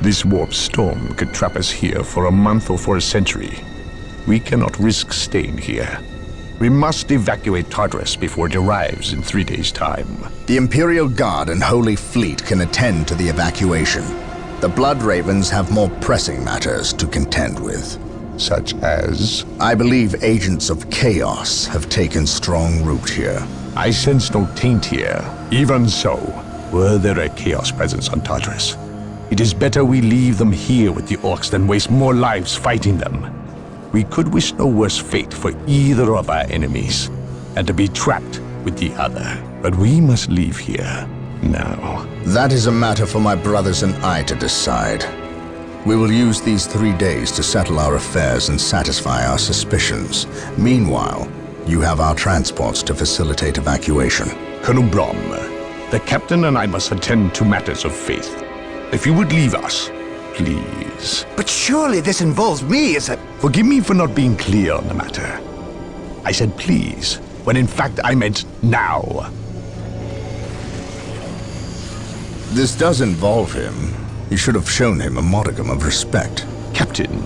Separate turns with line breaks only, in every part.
This warp storm could trap us here for a month or for a century. We cannot risk staying here. We must evacuate Tartarus before it arrives in 3 days' time.
The Imperial Guard and Holy Fleet can attend to the evacuation. The Blood Ravens have more pressing matters to contend with.
Such as?
I believe agents of Chaos have taken strong root here.
I sense no taint here. Even so, were there a Chaos presence on Tartarus, it is better we leave them here with the orcs than waste more lives fighting them. We could wish no worse fate for either of our enemies, and to be trapped with the other. But we must leave here now.
That is a matter for my brothers and I to decide. We will use these 3 days to settle our affairs and satisfy our suspicions. Meanwhile, you have our transports to facilitate evacuation.
Colonel Brom, the captain and I must attend to matters of faith. If you would leave us, please.
But surely this involves me as a...
Forgive me for not being clear on the matter. I said please, when in fact I meant now.
This does involve him. You should have shown him a modicum of respect.
Captain,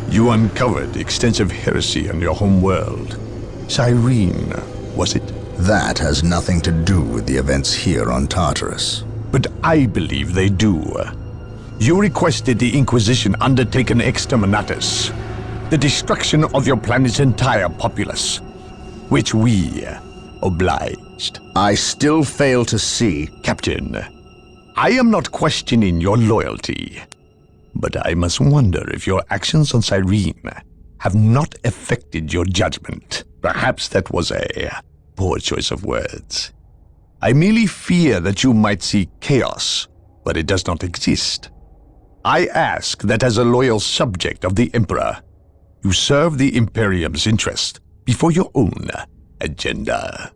you uncovered extensive heresy on your home world. Cyrene, was it?
That has nothing to do with the events here on Tartarus.
But I believe they do. You requested the Inquisition undertake an exterminatus, the destruction of your planet's entire populace, which we obliged.
I still fail to see...
Captain, I am not questioning your loyalty, but I must wonder if your actions on Cyrene have not affected your judgment. Perhaps that was a poor choice of words. I merely fear that you might see chaos, but it does not exist. I ask that as a loyal subject of the Emperor, you serve the Imperium's interest before your own agenda.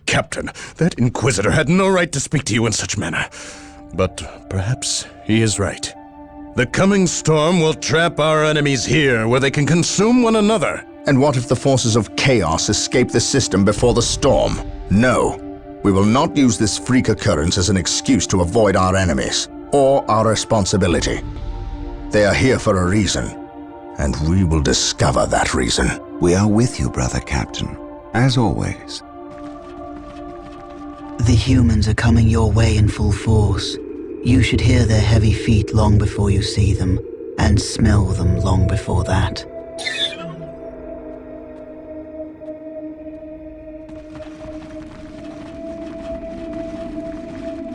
Captain, that Inquisitor had no right to speak to you in such manner. But perhaps he is right. The coming storm will trap our enemies here, where they can consume one another.
And what if the forces of Chaos escape the system before the storm? No. We will not use this freak occurrence as an excuse to avoid our enemies, or our responsibility. They are here for a reason, and we will discover that reason.
We are with you, brother Captain, as always.
The humans are coming your way in full force. You should hear their heavy feet long before you see them, and smell them long before that.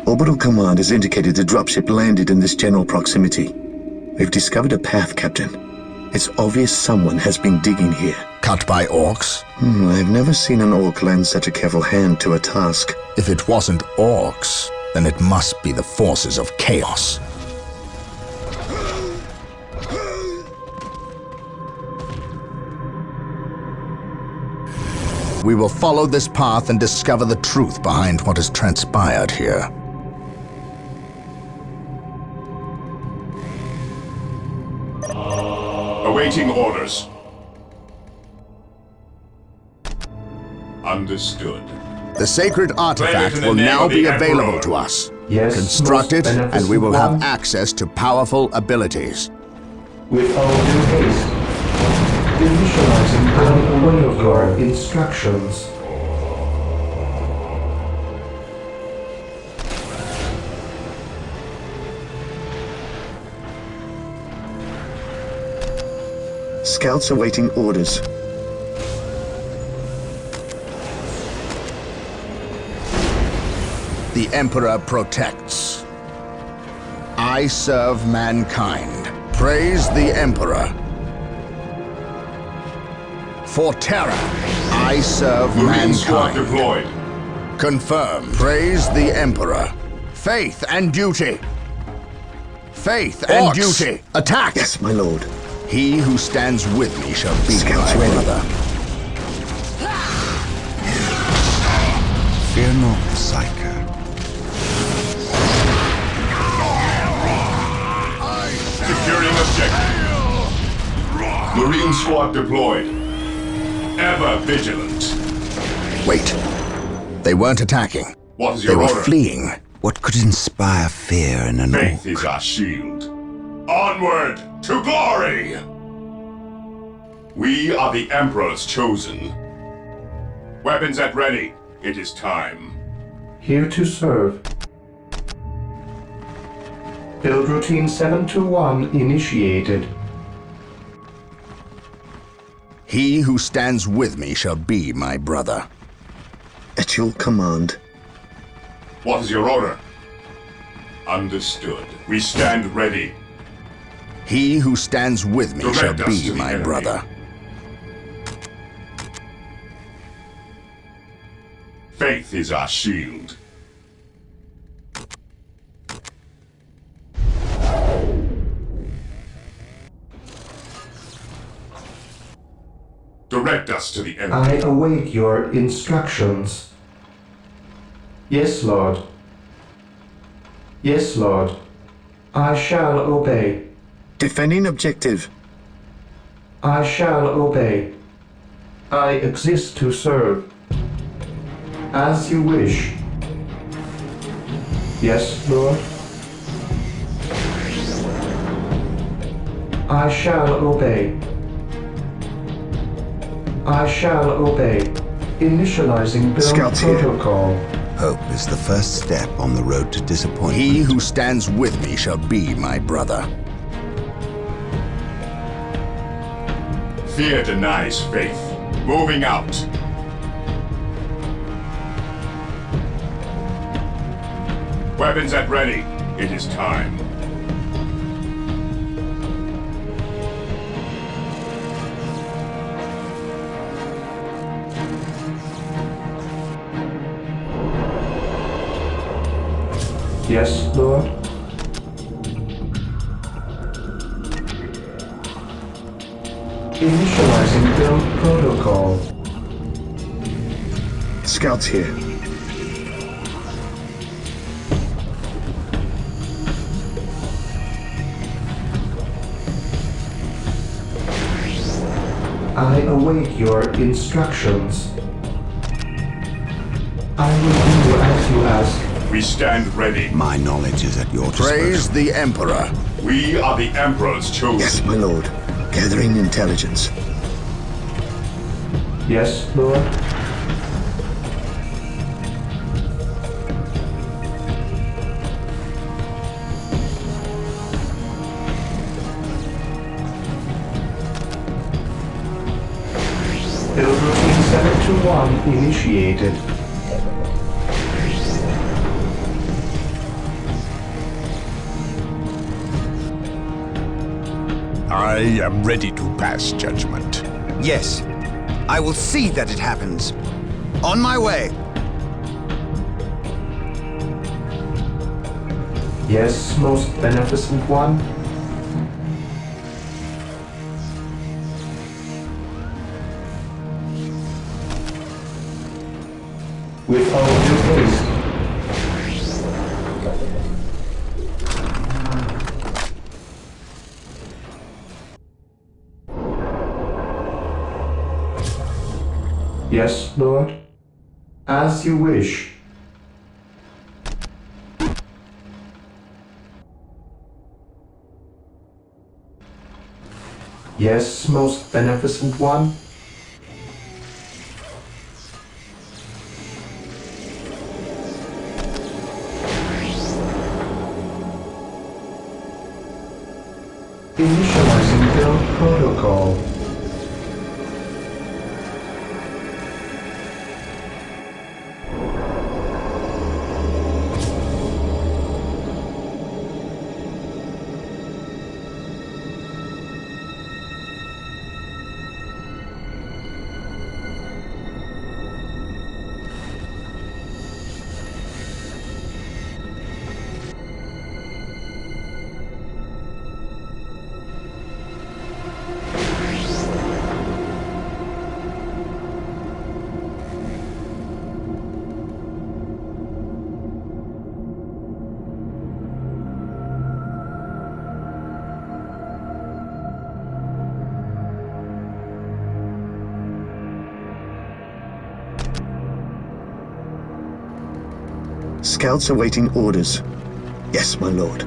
Orbital Command has indicated the dropship landed in this general proximity. We've discovered a path, Captain. It's obvious someone has been digging here.
Cut by orcs?
I've never seen an orc lend such a careful hand to a task.
If it wasn't orcs, then it must be the forces of Chaos. We will follow this path and discover the truth behind what has transpired here.
Awaiting orders. Understood.
The sacred artifact will now be available to us.
Yes,
construct it, and we will have access to powerful abilities.
With all due haste, initializing the guard instructions.
Scouts awaiting orders.
The Emperor protects. I serve mankind. Praise the Emperor. For terror, I serve
Marine squad
mankind.
deployed.
Confirm. Praise the Emperor. Faith and duty. Faith and
Orcs.
duty. Attack!
Yes, my lord.
He who stands with me shall be
Scouts
my
ready.
brother.
Fear not, Psycho.
Securing objective. Marine squad deployed. Ever vigilant.
Wait. They weren't attacking.
What is
They
your
were
order?
fleeing.
What could inspire fear in an
Faith
orc?
is our shield. Onward to glory! We are the Emperor's chosen. Weapons at ready. It is time.
Here to serve. Build routine 721 initiated.
He who stands with me shall be my brother.
At your command.
What is your order? Understood. We stand ready.
He who stands with me shall
Direct us
be
to the
my
enemy.
brother.
Faith is our shield. Direct us to the enemy.
I await your instructions. Yes, Lord. Yes, Lord. I shall obey.
Defending objective.
I shall obey. I exist to serve. As you wish. Yes, Lord. I shall obey. I shall obey. Initializing build
Scouts here.
protocol.
Hope is the first step on the road to disappointment.
He who stands with me shall be my brother.
Fear denies faith. Moving out. Weapons at ready. It is time.
Yes, Lord. Initializing build protocol.
Scouts here.
I await your instructions. I will do as you ask.
We stand ready.
My knowledge is at your disposal.
Praise the Emperor.
We are the Emperor's chosen.
Yes, my lord. Gathering intelligence.
Yes, Lord. Build routine 721 initiated.
I am ready to pass judgment.
Yes. I will see that it happens. On my way.
Yes, most beneficent one. With all due haste. Yes, Lord. As you wish. Yes, most beneficent one. Initializing build protocol.
Scouts awaiting orders. Yes, my lord.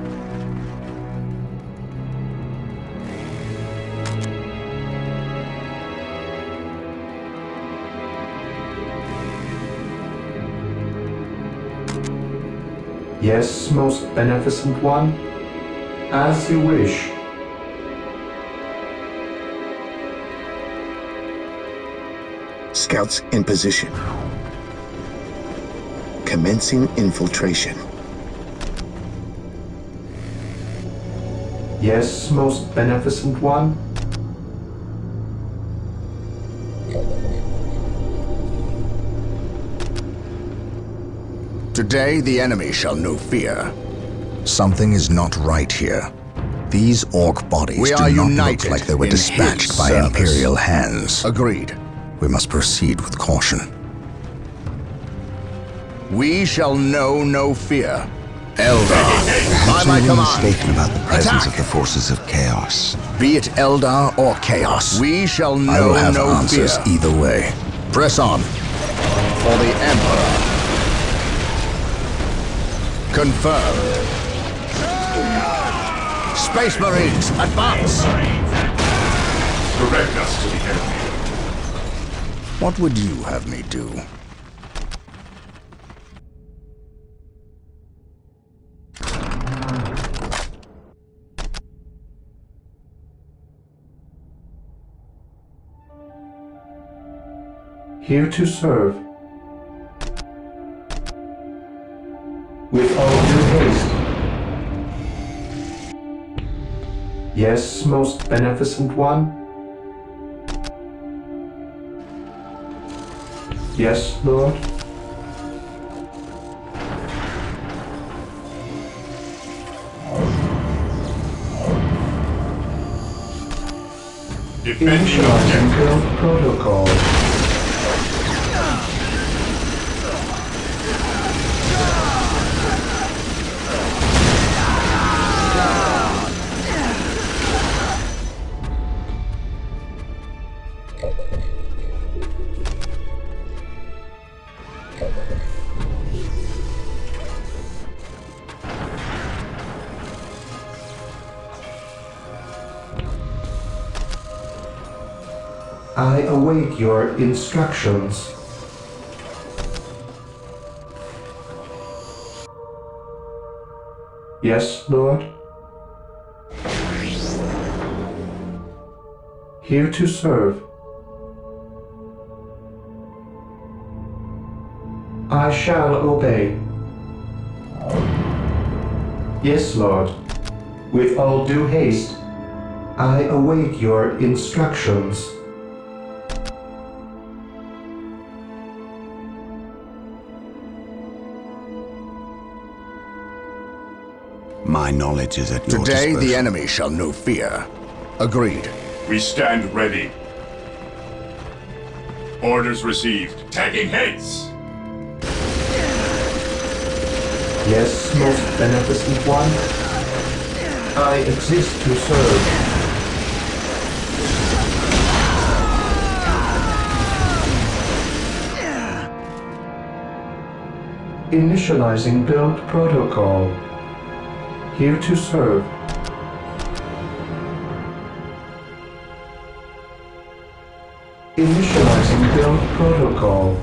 Yes, most beneficent one. As you wish.
Scouts in position. Commencing infiltration.
Yes, most beneficent one.
Today the enemy shall know fear. Something is not right here. These orc bodies do not look like they were dispatched by Imperial hands. Agreed. We must proceed with caution. We shall know no fear. Eldar, by my
Perhaps
command.
mistaken about the presence
Attack!
of the forces of Chaos.
Be it Eldar or Chaos, we shall know
I will have
no
answers
fear. Either way. Press on. For the Emperor. Confirmed. Space Marines, advance!
Direct us to the enemy.
What would you have me do?
Here to serve. With all due haste. Yes, most beneficent one. Yes, Lord. Initializing build protocol. I await your instructions. Yes, Lord? Here to serve. I shall obey. Yes, Lord. With all due haste, I await your instructions.
My knowledge is at your
Today
disposal.
the enemy shall know fear. Agreed.
We stand ready. Orders received. Tagging heads!
Yes, most beneficent one. I exist to serve. Initializing build protocol. Here to serve. Initializing build protocol.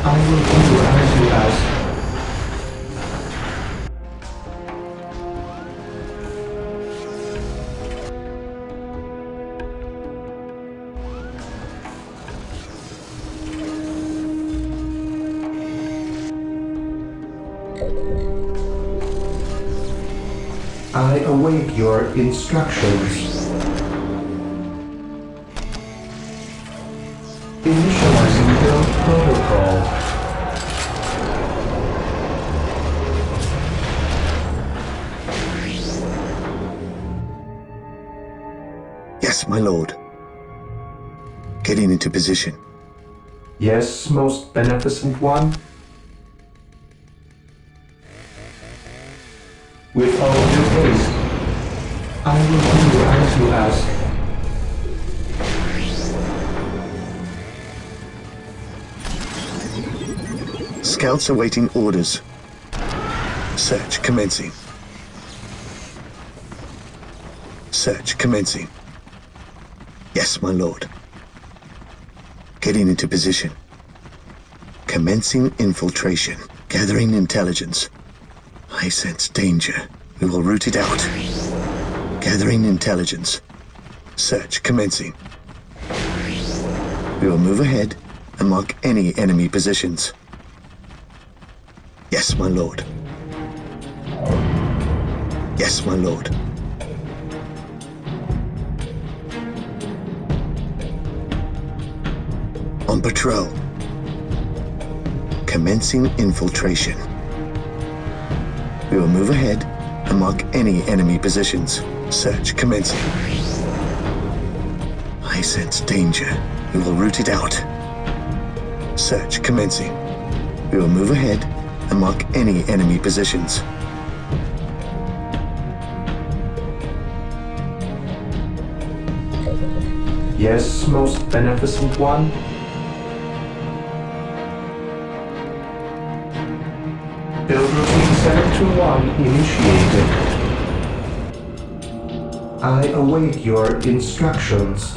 I will do as you ask. I await your instructions. Initializing build protocol.
Yes, my lord. Getting into position.
Yes, most beneficent one. With all due haste, I will do as you ask.
Scouts awaiting orders. Search commencing. Search commencing. Yes, my lord. Getting into position. Commencing infiltration. Gathering intelligence. I sense danger. We will root it out. Gathering intelligence. Search commencing. We will move ahead and mark any enemy positions. Yes, my lord. Yes, my lord. On patrol. Commencing infiltration. We will move ahead and mark any enemy positions. Search commencing. I sense danger. We will root it out. Search commencing. We will move ahead and mark any enemy positions.
Yes, most beneficent one. Build routine 721 initiated. I await your instructions.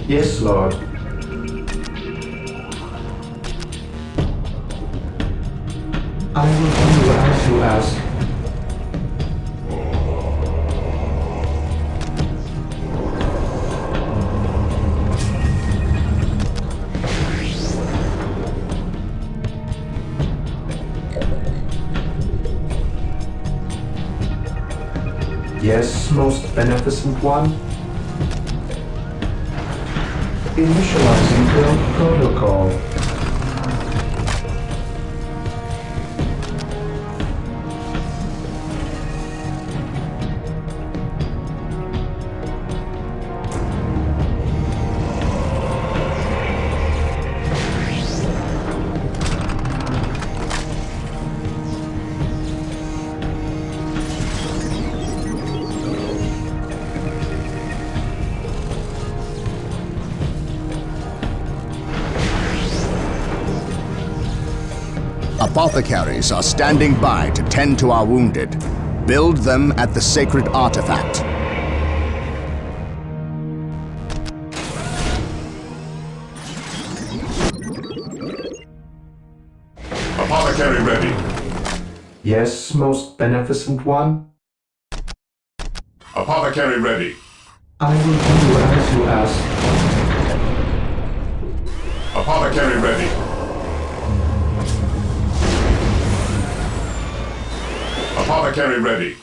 Yes, Lord. I will do as you ask. Yes, most beneficent one. Initializing build protocol.
Apothecaries are standing by to tend to our wounded. Build them at the sacred artifact.
Apothecary ready.
Yes, most beneficent one.
Apothecary ready.
I will do as you ask.
Apothecary ready. Apothecary ready.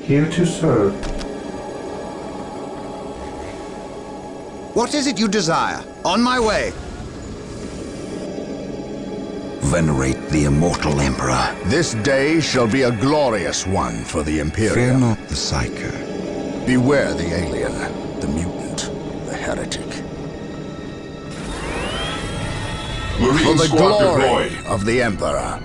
Here to serve.
What is it you desire? On my way.
Venerate the immortal Emperor.
This day shall be a glorious one for the Imperium.
Fear not the Psyker.
Beware the alien, the mutant, the heretic.
Marine
For the
squad
glory
deployed.
of the Emperor.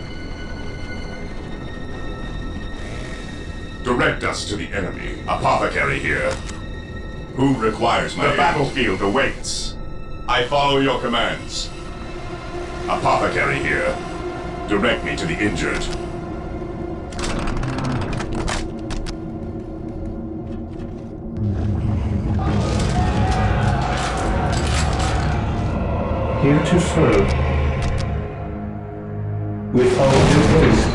Direct us to the enemy. Apothecary here. Who requires my aid? The battlefield awaits. I follow your commands. Apothecary here. Direct me to the injured.
Here to serve. With all due haste.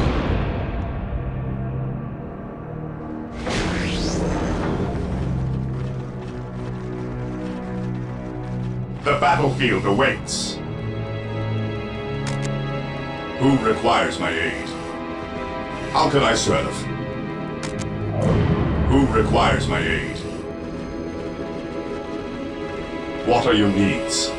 The battlefield awaits. Who requires my aid? How can I serve? Who requires my aid? What are your needs?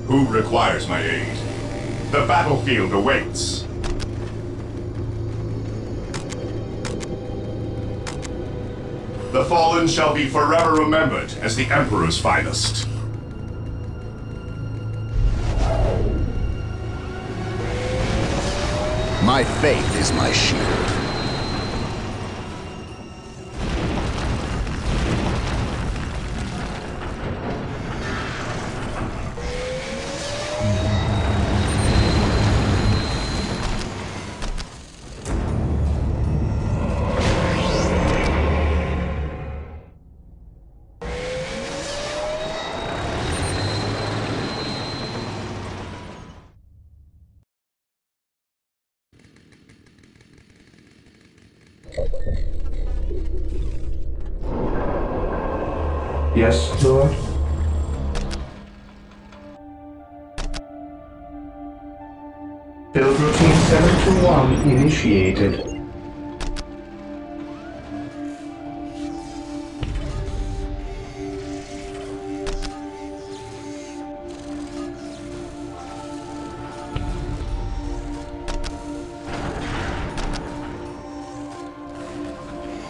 Who Who requires my aid? The battlefield awaits. The fallen shall be forever remembered as the Emperor's finest.
My faith is my shield.
Yes, Lord? Build routine 721 initiated.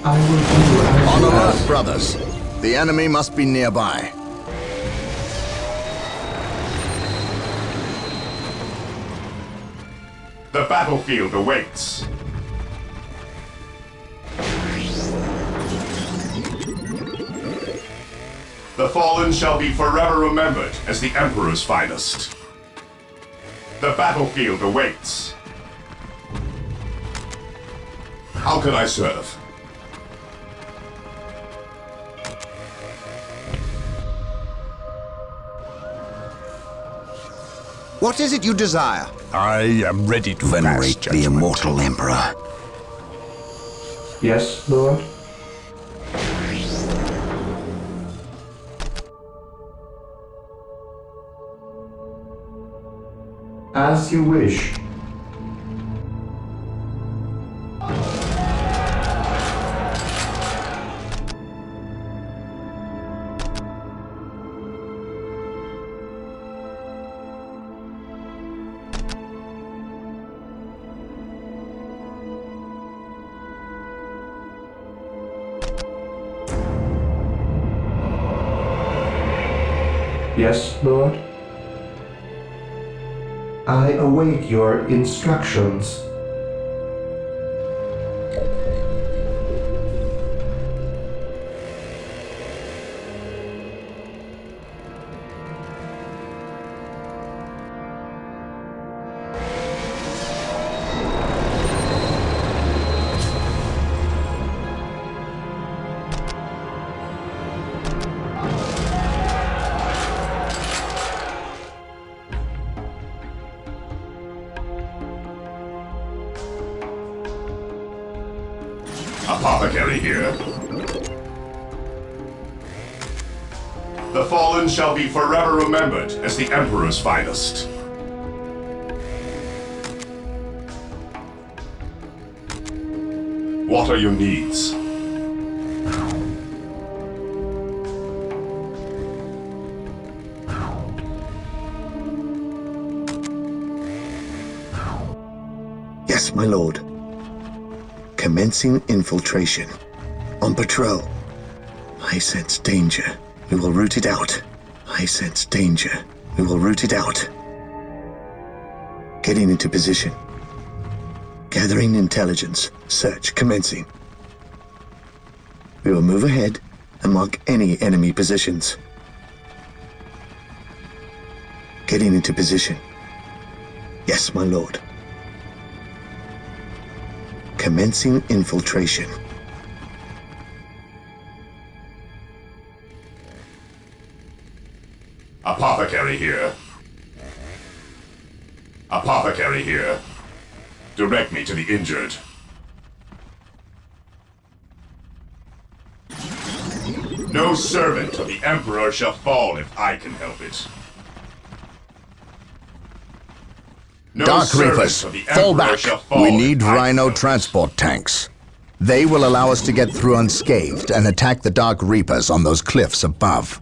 I will do as
On
you
alert,
ask.
brothers. The enemy must be nearby.
The battlefield awaits. The fallen shall be forever remembered as the Emperor's finest. The battlefield awaits. How can I serve?
What is it you desire?
I am ready to
Venerate
pass
the
judgment.
immortal Emperor.
Yes, Lord? As you wish. Yes, Lord? I await your instructions.
Apothecary here. The fallen shall be forever remembered as the Emperor's finest. What are your needs?
Yes, my lord. Commencing infiltration. On patrol. I sense danger. We will root it out. I sense danger. We will root it out. Getting into position. Gathering intelligence. Search commencing. We will move ahead and mark any enemy positions. Getting into position. Yes, my lord. Commencing infiltration.
Apothecary here. Apothecary here. Direct me to the injured. No servant of the Emperor shall fall if I can help it. No
Dark
servant
Reapers,
of the
fall
Emperor
back.
shall fall
We
if
need
I can
Rhino
help it.
transport tanks. They will allow us to get through unscathed and attack the Dark Reapers on those cliffs above.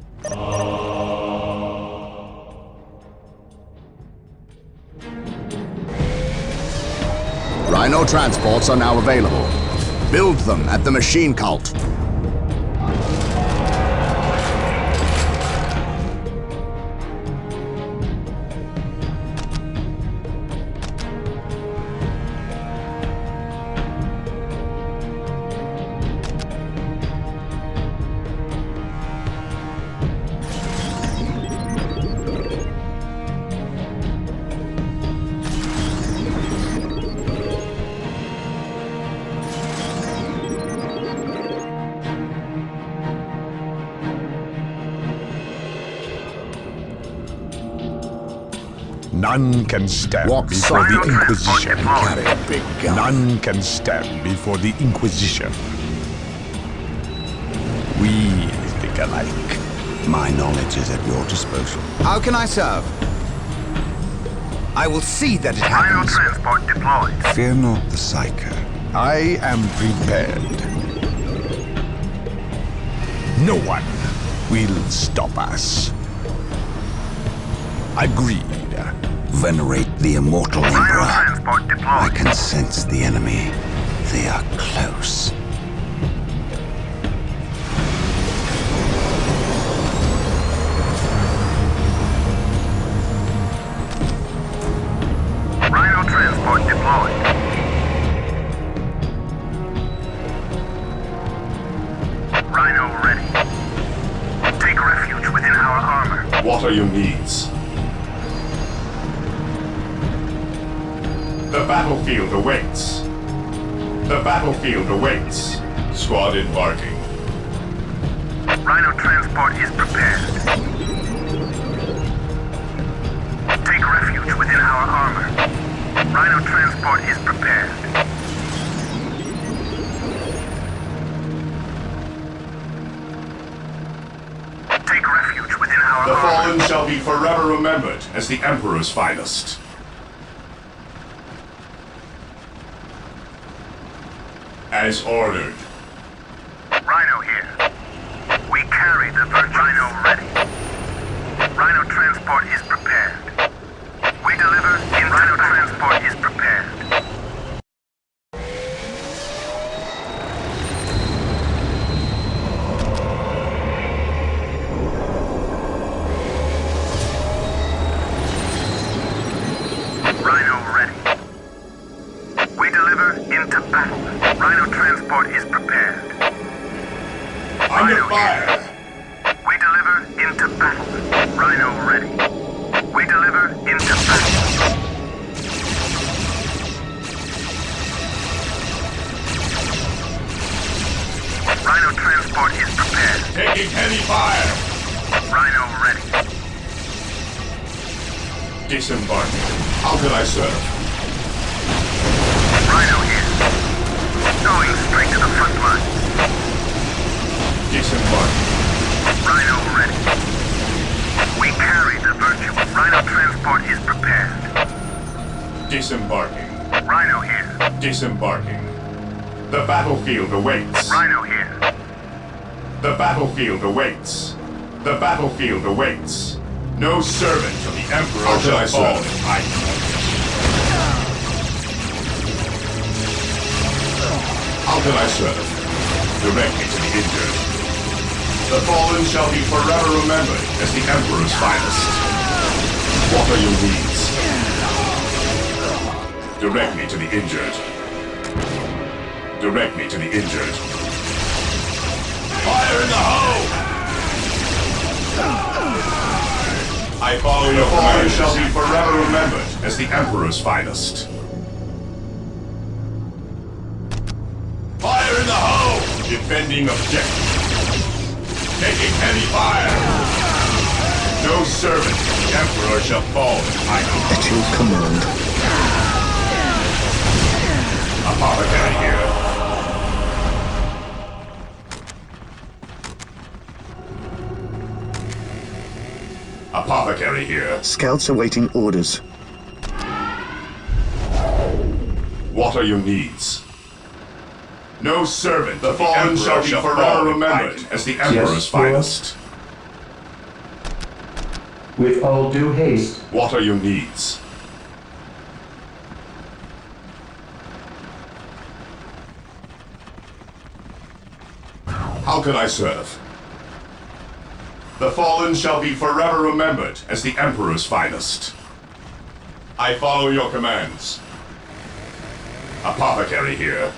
Rhino transports are now available. Build them at the machine cult.
None can stand
Walk
before the
silent.
Inquisition.
Carry a big gun.
None can stand before the Inquisition. We think alike.
My knowledge is at your disposal.
How can I serve? I will see that it happens.
Transport deployed.
Fear not the Psycho.
I am prepared. No one will stop us. Agreed.
Venerate the immortal
Rhino
Emperor.
transport
I
deployed.
can sense the enemy. They are close.
Rhino transport deployed. Rhino ready. Take refuge within our armor.
What are your needs? The battlefield awaits. The battlefield awaits. Squad embarking.
Rhino transport is prepared. Take refuge within our armor. Rhino transport is prepared. Take refuge within our
The
armor.
fallen shall be forever remembered as the Emperor's finest. As ordered.
Rhino here. We carry the Rhino ready. Rhino transport is prepared. We deliver in Rhino transport is prepared. Rhino ready. We deliver into battle. Rhino transport is prepared.
Under
Rhino
fire.
here. We deliver into battle. Rhino ready. We deliver into battle. Rhino transport is prepared.
Taking heavy fire.
Rhino ready.
Disembarking. How can I serve?
Rhino here. Going straight to the front line.
Disembarking.
Rhino ready. We carry the virtue. Rhino transport is prepared.
Disembarking.
Rhino here.
Disembarking. The battlefield awaits.
Rhino here.
The battlefield awaits. The battlefield awaits. No servant of the Emperor shall fall. How can I serve? Directly to the injured. The fallen shall be forever remembered as the Emperor's finest. What are your needs? Direct me to the injured. Direct me to the injured. Fire in the hole! I follow your fallen shall be forever remembered as the Emperor's finest. Fire in the hole! Defending objective. Taking heavy fire. No servant of the Emperor shall fall behind me.
At your command.
Apothecary here. Apothecary here.
Scouts awaiting orders.
What are your needs? No servant of the fallen shall be forever remembered as the Emperor's finest.
With all due haste.
What are your needs? How can I serve? The fallen shall be forever remembered as the Emperor's finest. I follow your commands. Apothecary here.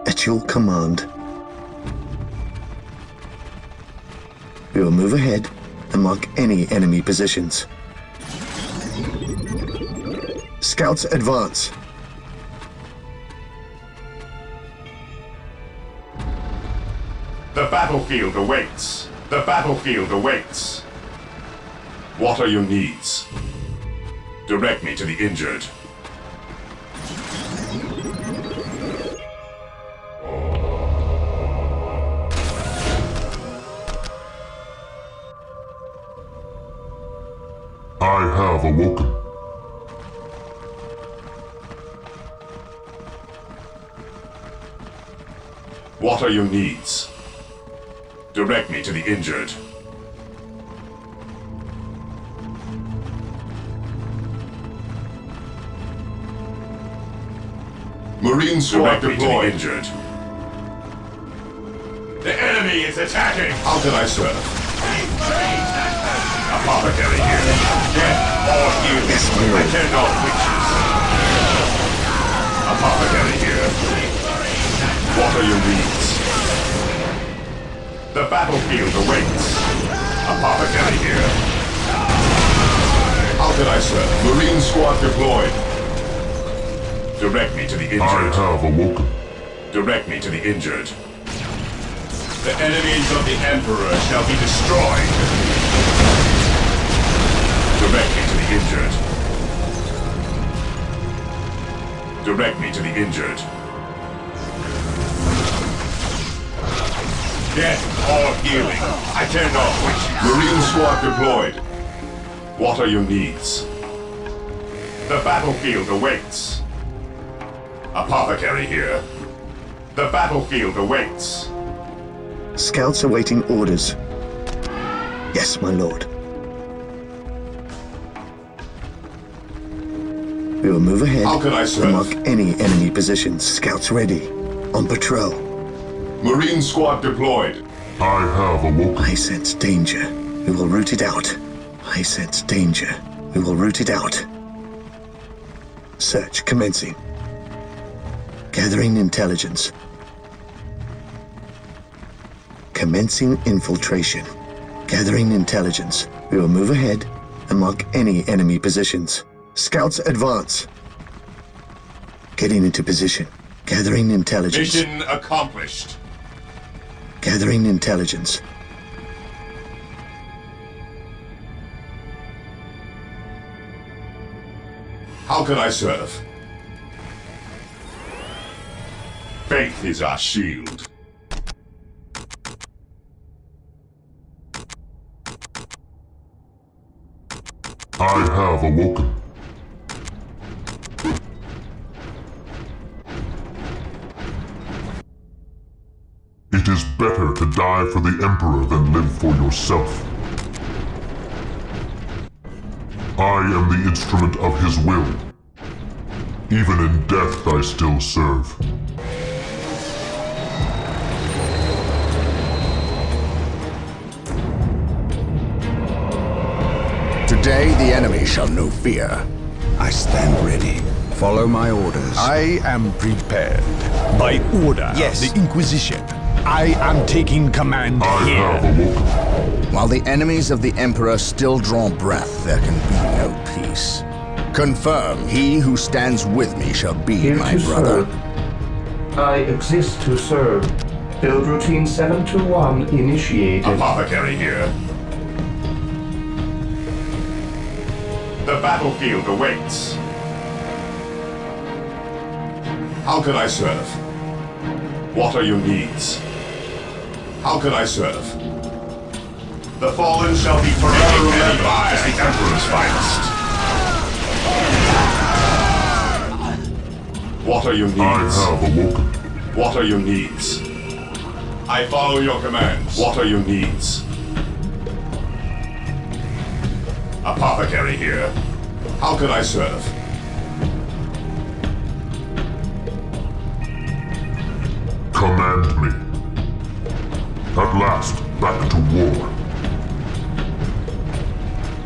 At your command. We will move ahead and mark any enemy positions. Scouts advance.
The battlefield awaits. The battlefield awaits. What are your needs? Direct me to the injured.
I have awoken.
What are your needs? Direct me to the injured.
Marine squad
Direct me to the
deployed.
injured. The enemy is attacking! How can I serve? Apothecary here. Death or healing. I care not witches. Apothecary here. What are your needs? The battlefield awaits. Apothecary here. How can I serve?
Marine squad deployed.
Direct me to the injured.
I have awoken.
Direct me to the injured. The enemies of the Emperor shall be destroyed. Direct me to the injured. Direct me to the injured. Death or healing. I care not which.
Marine squad deployed.
What are your needs? The battlefield awaits. Apothecary here. The battlefield awaits.
Scouts awaiting orders. Yes, my lord. We will move ahead
How can I serve?
and mark any enemy positions. Scouts ready. On patrol.
Marine squad deployed. I have awoken.
I sense danger. We will root it out. I sense danger. We will root it out. Search commencing. Gathering intelligence. Commencing infiltration. Gathering intelligence. We will move ahead and mark any enemy positions. Scouts advance. Getting into position. Gathering intelligence.
Mission accomplished.
Gathering intelligence.
How can I serve? Faith is our shield.
I have awoken. It is better to die for the Emperor than live for yourself. I am the instrument of his will. Even in death I still serve.
Today the enemy shall know fear. I stand ready. Follow my orders.
I am prepared. By order
Yes.
of the Inquisition, I am taking command
I
here.
have awoken.
While the enemies of the Emperor still draw breath, there can be no peace. Confirm, he who stands with me shall be
Here
my
to
brother.
serve. I exist to serve. Build routine 721 initiated.
Apothecary here. The battlefield awaits. How can I serve? What are your needs? How can I serve? The fallen shall be forever remembered as the Emperor's finest. What are your needs?
I have awoken.
What are your needs? I follow your commands. What are your needs? Apothecary here. How can I serve?
Command me. At last, back to war.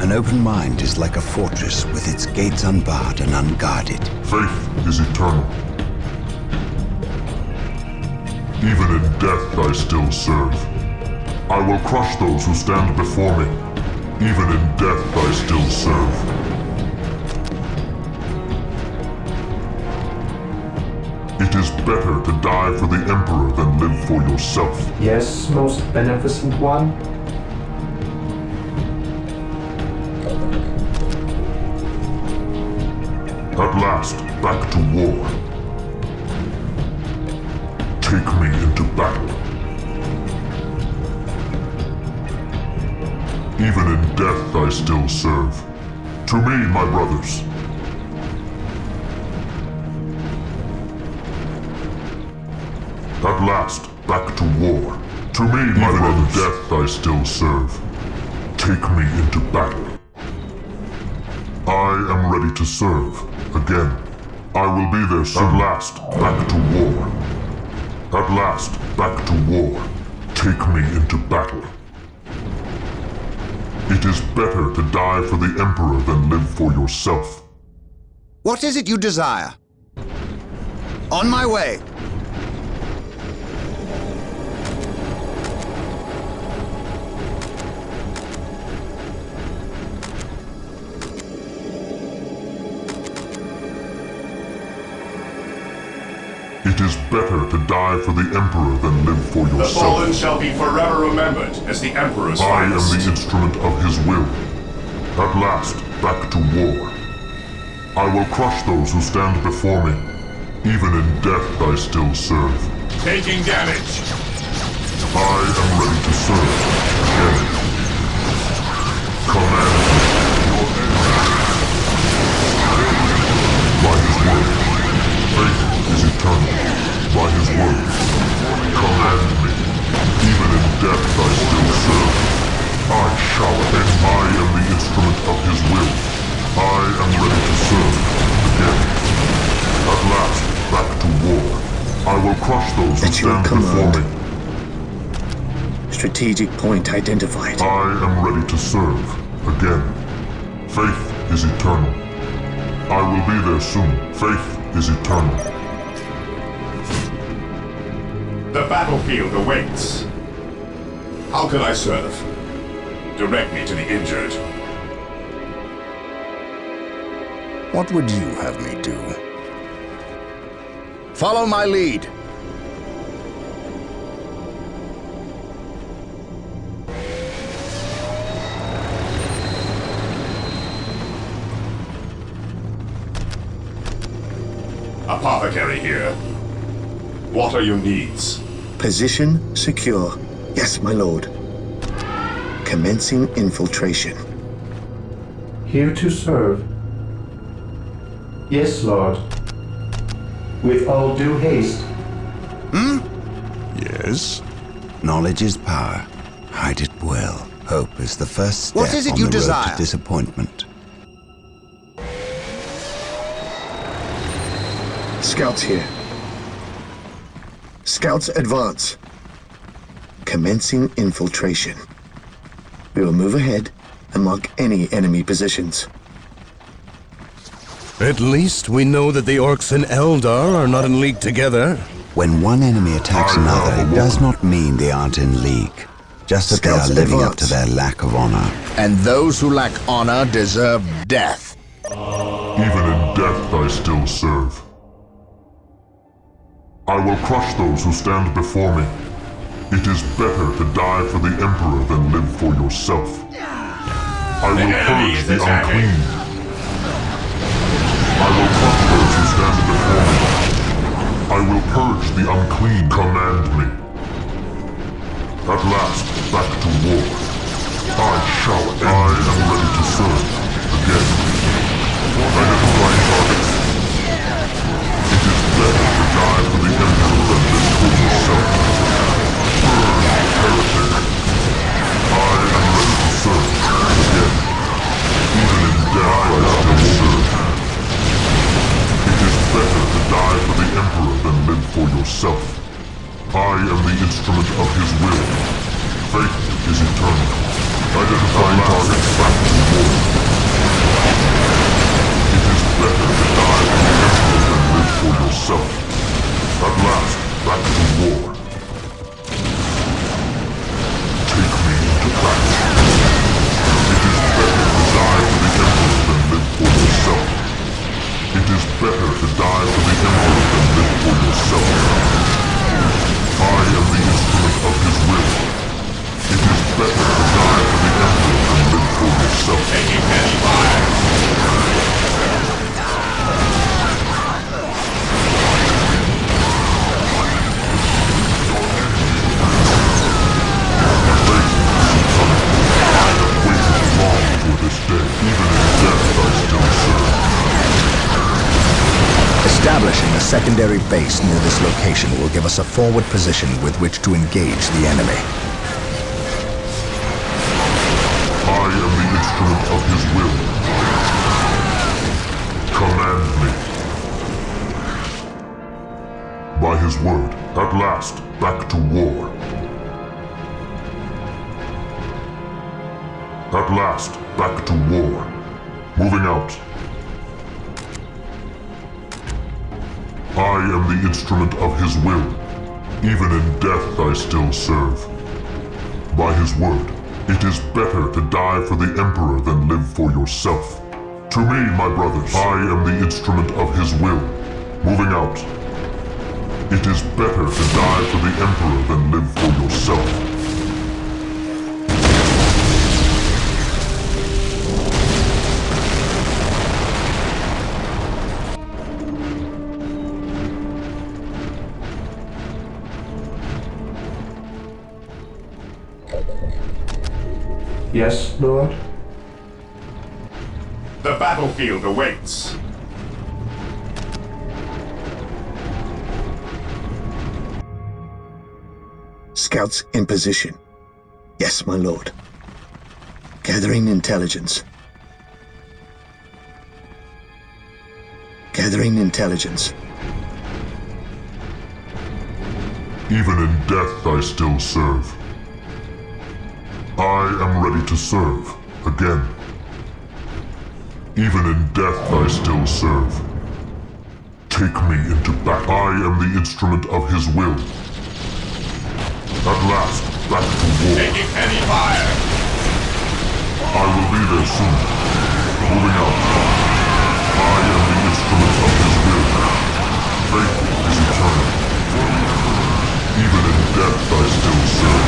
An open mind is like a fortress with its gates unbarred and unguarded.
Faith is eternal. Even in death I still serve. I will crush those who stand before me. Even in death I still serve. It is better to die for the Emperor than live for yourself.
Yes, most beneficent one.
At last, back to war. Take me into battle. Even in death I still serve. To me, my brothers. At last, back to war. To me, my brothers. Even in death I still serve. Take me into battle. I am ready to serve. Again. I will be there soon. At last, back to war. At last, back to war. Take me into battle. It is better to die for the Emperor than live for yourself.
What is it you desire? On my way.
It is better to die for the Emperor than live for yourself.
The fallen shall be forever remembered as the Emperor's finest.
I am the instrument of his will. At last, back to war. I will crush those who stand before me. Even in death I still serve.
Taking damage.
I am ready to serve. Again. Command me. By his word. Faith is eternal. By his word. Command me. Even in death I still serve. I shall end. I am the instrument of his will. I am ready to serve. Again. At last, back to war. I will crush those who stand before me.
Strategic point identified.
I am ready to serve. Again. Faith is eternal. I will be there soon. Faith is eternal.
The battlefield awaits. How can I serve? Direct me to the injured.
What would you have me do? Follow my lead.
Apothecary here. What are your needs?
Position secure. Yes, my lord. Commencing infiltration.
Here to serve. Yes, Lord. With all due haste.
Yes?
Knowledge is power. Hide it well. Hope is the first step
What is it
on
you
the road
desire?
to disappointment.
Scouts here. Scouts advance. Commencing infiltration. We will move ahead and mark any enemy positions.
At least we know that the orcs in Eldar are not in league together.
When one enemy attacks another, it does not mean they aren't in league. Just that
Scouts
they are living up
advance.
to their lack of honor.
And those who lack honor deserve death.
Even in death I still serve. I will crush those who stand before me. It is better to die for the Emperor than live for yourself. I will purge the unclean. I will crush those who stand before me. I will purge the unclean. Command me. At last, back to war. Return targets back to war. It is better to die for the Emperor than live for yourself. At last, back to war. Take me into battle. It is better to die for the Emperor than live for yourself. It is better to die for the Emperor than live for yourself. I am the instrument of his will. It is better to die for the Emperor than live for yourself.
Taking heavy fire.
Establishing a secondary base near this location will give us a forward position with which to engage the enemy.
I am the instrument of his will. Command me. By his word, at last, back to war. At last, back to war. Moving out. I am the instrument of his will. Even in death I still serve. By his word, it is better to die for the Emperor than live for yourself. To me, my brothers, I am the instrument of his will. Moving out. It is better to die for the Emperor than live for yourself.
Yes, Lord?
The battlefield awaits.
Scouts in position. Yes, my lord. Gathering intelligence. Gathering intelligence.
Even in death I still serve. I am ready to serve, again. Even in death I still serve. Take me into battle. I am the instrument of his will. At last, back to war.
Taking heavy fire.
I will be there soon. Moving out. I am the instrument of his will. Faith is eternal. Even in death I still serve.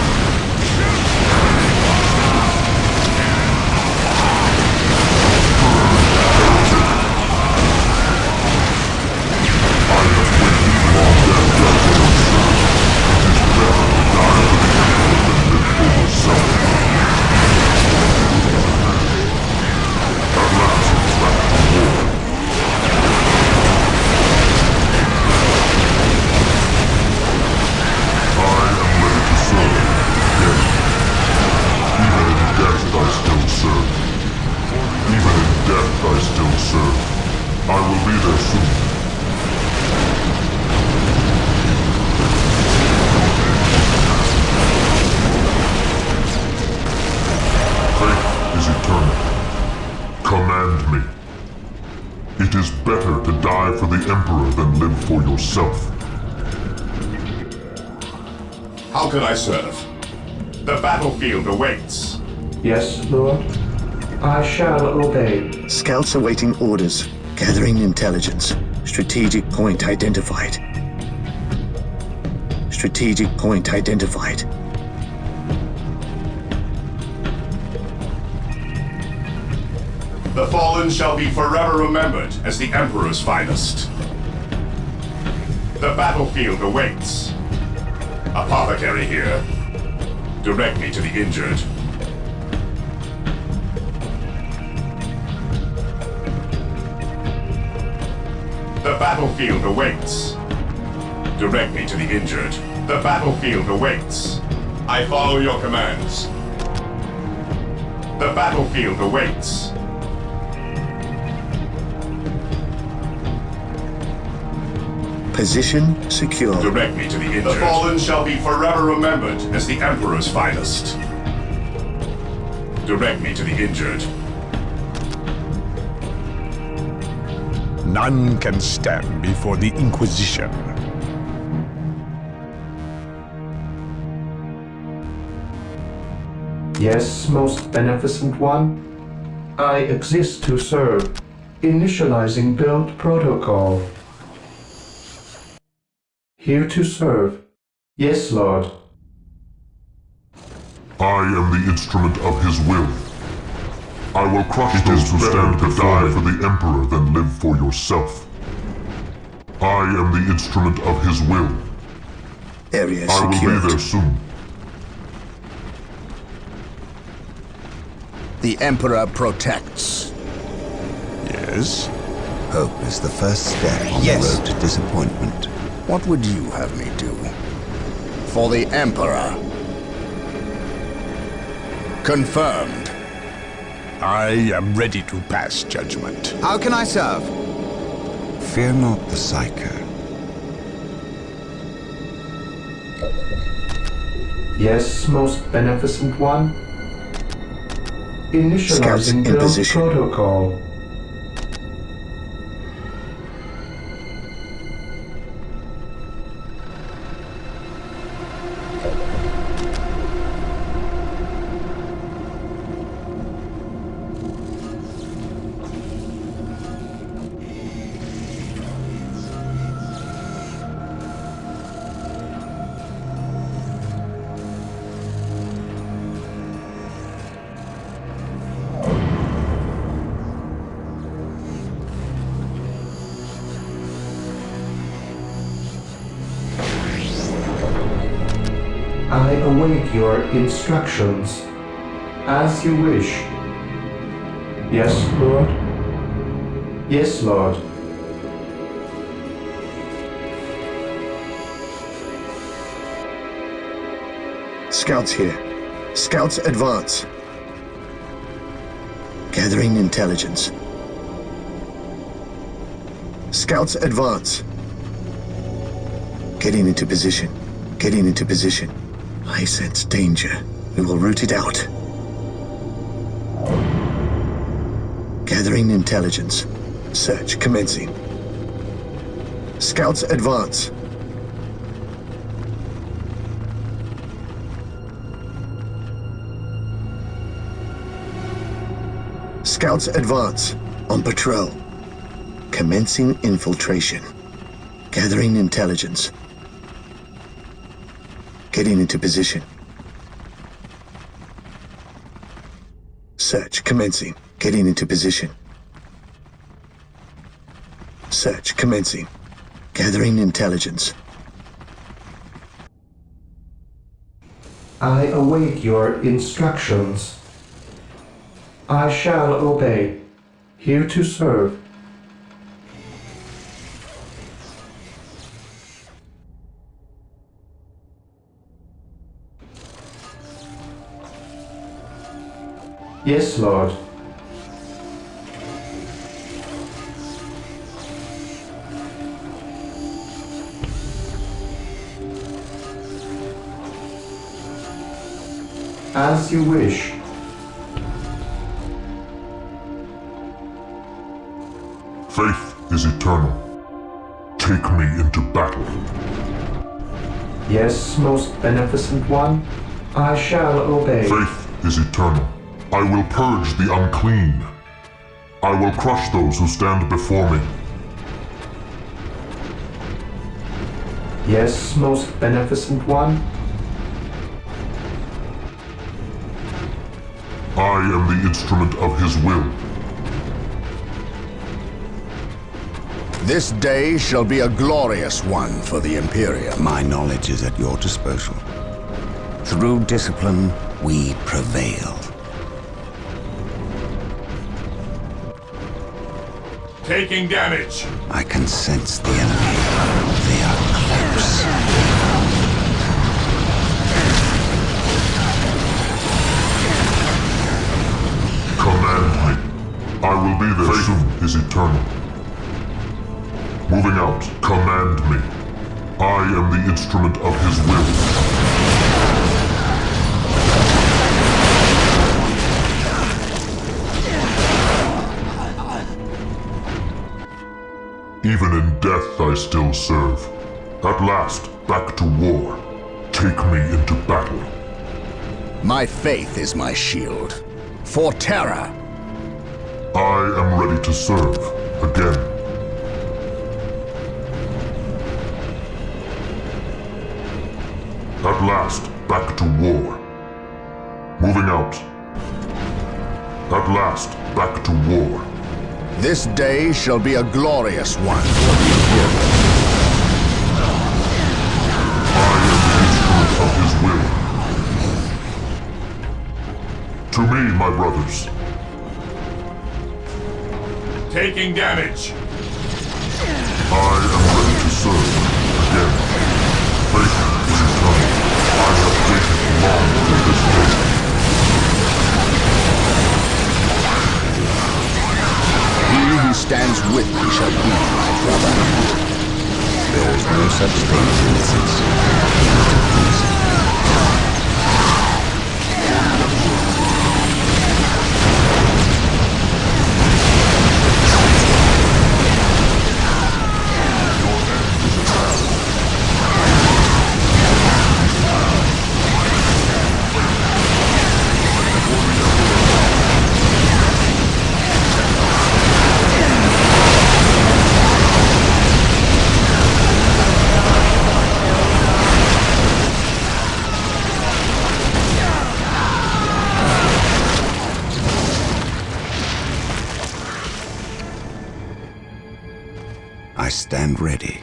For the Emperor than live for yourself.
How can I serve? The battlefield awaits.
Yes, Lord? I shall obey.
Scouts awaiting orders. Gathering intelligence. Strategic point identified. Strategic point identified.
The fallen shall be forever remembered as the Emperor's finest. The battlefield awaits. Apothecary here. Direct me to the injured. The battlefield awaits. Direct me to the injured. The battlefield awaits. I follow your commands. The battlefield awaits.
Position secure.
Direct me to the injured. The fallen shall be forever remembered as the Emperor's finest. Direct me to the injured.
None can stand before the Inquisition.
Yes, most beneficent one. I exist to serve. Initializing build protocol. Here to serve. Yes, Lord.
I am the instrument of his will. I will crush those who stand to die for the Emperor than live for yourself. I am the instrument of his will.
Area
I will
secured.
be there soon.
The Emperor protects.
Yes?
Hope is the first step on
Yes.
the road to disappointment.
What would you have me do? For the Emperor. Confirmed.
I am ready to pass judgment.
How can I serve?
Fear not the Psycho.
Yes, most beneficent one.
Scouts in
Initializing build
position.
protocol. I await your instructions. As you wish. Yes, Lord? Yes, Lord.
Scouts here. Scouts advance. Gathering intelligence. Scouts advance. Getting into position. Getting into position. I sense danger. We will root it out. Gathering intelligence. Search commencing. Scouts advance. Scouts advance. On patrol. Commencing infiltration. Gathering intelligence. Getting into position. Search commencing. Getting into position. Search commencing. Gathering intelligence.
I await your instructions. I shall obey. Here to serve. Yes, Lord. As you wish.
Faith is eternal. Take me into battle.
Yes, most beneficent one. I shall obey.
Faith is eternal. I will purge the unclean. I will crush those who stand before me.
Yes, most beneficent one.
I am the instrument of his will.
This day shall be a glorious one for the Imperium.
My knowledge is at your disposal. Through discipline, we prevail.
Taking damage.
I can sense the enemy. They are close.
Command me. I will be there soon. Is eternal. Moving out. Command me. I am the instrument of his will. Even in death I still serve. At last, back to war. Take me into battle.
My faith is my shield. For terror.
I am ready to serve. Again. At last, back to war. Moving out. At last, back to war.
This day shall be a glorious one.
I am the instrument of his will. To me, my brothers.
Taking damage.
I am ready to serve. Again. Faith is eternal. I have waited long for this day.
He who stands with me shall be my brother.
There is no such thing as innocence. I stand ready.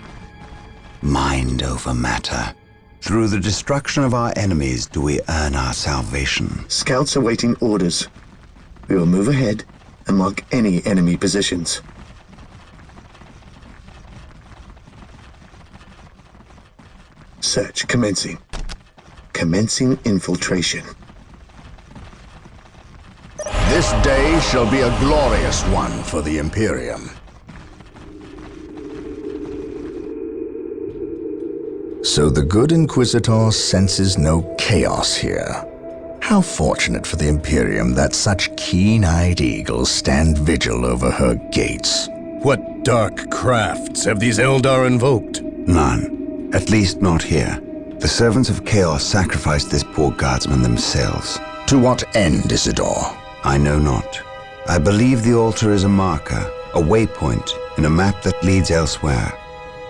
Mind over matter. Through the destruction of our enemies do we earn our salvation.
Scouts awaiting orders. We will move ahead and mark any enemy positions. Search commencing. Commencing infiltration.
This day shall be a glorious one for the Imperium. So the good Inquisitor senses no chaos here. How fortunate for the Imperium that such keen-eyed eagles stand vigil over her gates.
What dark crafts have these Eldar invoked?
None. At least not here. The servants of Chaos sacrificed this poor guardsman themselves.
To what end, Isador?
I know not. I believe the altar is a marker, a waypoint in a map that leads elsewhere.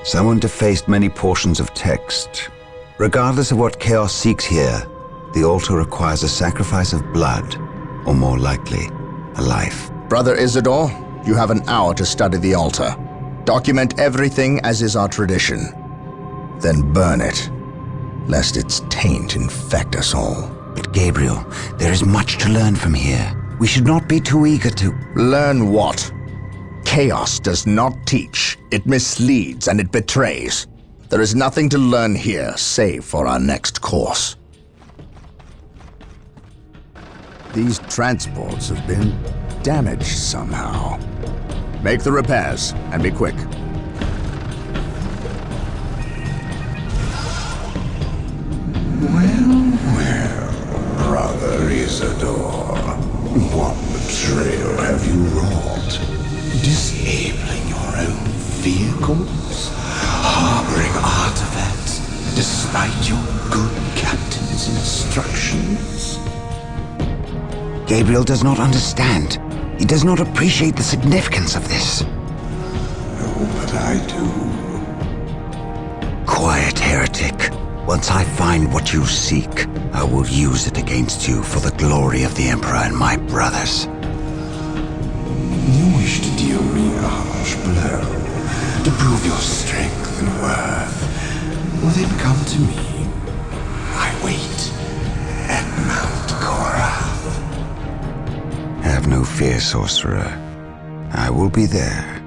Someone defaced many portions of text. Regardless of what Chaos seeks here, the altar requires a sacrifice of blood, or more likely, a life.
Brother Isador, you have an hour to study the altar. Document everything as is our tradition. Then burn it, lest its taint infect us all.
But Gabriel, there is much to learn from here. We should not be too eager to...
Learn what? Chaos does not teach. It misleads and it betrays. There is nothing to learn here, save for our next course. These transports have been damaged somehow. Make the repairs, and be quick.
Well, Brother Isador, what betrayal have you wrought? Disabling your own vehicles? Harboring artifacts despite your good captain's instructions?
Gabriel does not understand. He does not appreciate the significance of this.
No, but I do.
Quiet, heretic. Once I find what you seek, I will use it against you for the glory of the Emperor and my brothers.
You wish to deal me a harsh blow, to prove your strength and worth. Well, then come to me. I wait at Mount Korath.
Have no fear, sorcerer. I will be there.